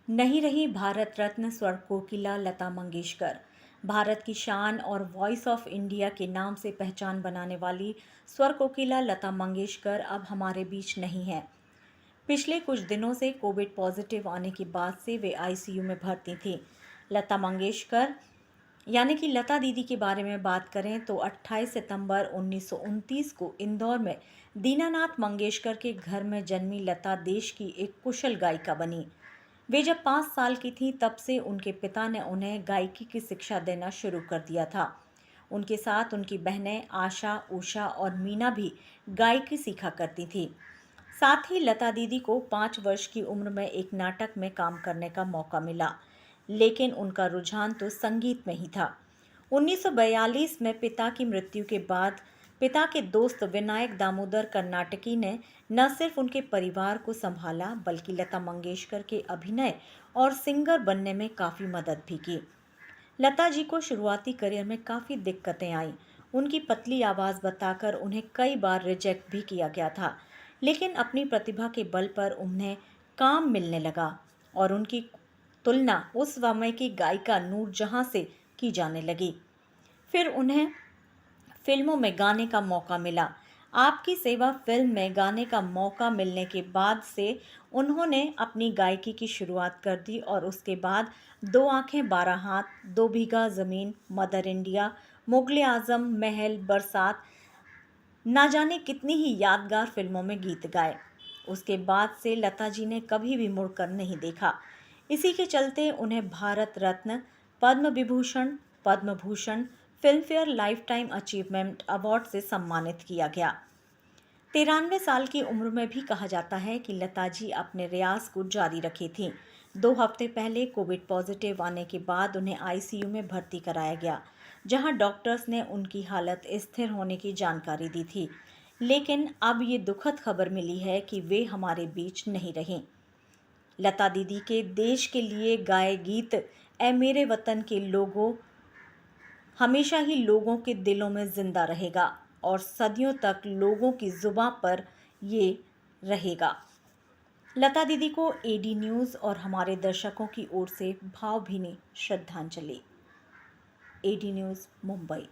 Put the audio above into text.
नहीं रही भारत रत्न स्वर कोकिला लता मंगेशकर। भारत की शान और वॉइस ऑफ इंडिया के नाम से पहचान बनाने वाली स्वर कोकिला लता मंगेशकर अब हमारे बीच नहीं है। पिछले कुछ दिनों से कोविड पॉजिटिव आने के बाद से वे आईसीयू में भर्ती थी। लता मंगेशकर यानी कि लता दीदी के बारे में बात करें तो 28 सितंबर 1929 को इंदौर में दीनानाथ मंगेशकर के घर में जन्मी लता देश की एक कुशल गायिका बनी। वे जब 5 साल की थीं तब से उनके पिता ने उन्हें गायकी की शिक्षा देना शुरू कर दिया था। उनके साथ उनकी बहनें आशा, उषा और मीना भी गायकी सीखा करती थी। साथ ही लता दीदी को 5 वर्ष की उम्र में एक नाटक में काम करने का मौका मिला, लेकिन उनका रुझान तो संगीत में ही था। 1942 में पिता की मृत्यु के बाद पिता के दोस्त विनायक दामोदर कर्नाटकी ने न सिर्फ उनके परिवार को संभाला बल्कि लता मंगेशकर के अभिनय और सिंगर बनने में काफ़ी मदद भी की। लता जी को शुरुआती करियर में काफ़ी दिक्कतें आईं। उनकी पतली आवाज़ बताकर उन्हें कई बार रिजेक्ट भी किया गया था, लेकिन अपनी प्रतिभा के बल पर उन्हें काम मिलने लगा और उनकी तुलना उस समय की गायिका नूरजहां से की जाने लगी। फिर उन्हें फिल्मों में गाने का मौका मिला। आपकी सेवा फिल्म में गाने का मौका मिलने के बाद से उन्होंने अपनी गायकी की शुरुआत कर दी और उसके बाद दो आंखें 12 हाथ, दो बीघा ज़मीन, मदर इंडिया, मुगले आजम, महल, बरसात, ना जाने कितनी ही यादगार फिल्मों में गीत गाए। उसके बाद से लता जी ने कभी भी मुड़कर नहीं देखा। इसी के चलते उन्हें Bharat Ratna, Padma Vibhushan, Padma Bhushan, Filmfare lifetime achievement award से सम्मानित किया गया। 93 साल की उम्र में भी कहा जाता है कि लता जी अपने रियाज को जारी रखी थीं। 2 हफ्ते पहले कोविड पॉजिटिव आने के बाद उन्हें आईसीयू में भर्ती कराया गया, जहां डॉक्टर्स ने उनकी हालत स्थिर होने की जानकारी दी थी। लेकिन अब ये दुखद खबर मिली है कि वे हमारे बीच नहीं रहीं। लता दीदी के देश के लिए गाए गीत ए मेरे वतन के लोगों हमेशा ही लोगों के दिलों में जिंदा रहेगा और सदियों तक लोगों की जुबां पर ये रहेगा। लता दीदी को एडी न्यूज़ और हमारे दर्शकों की ओर से भावभीनी श्रद्धांजलि। AD news, Mumbai.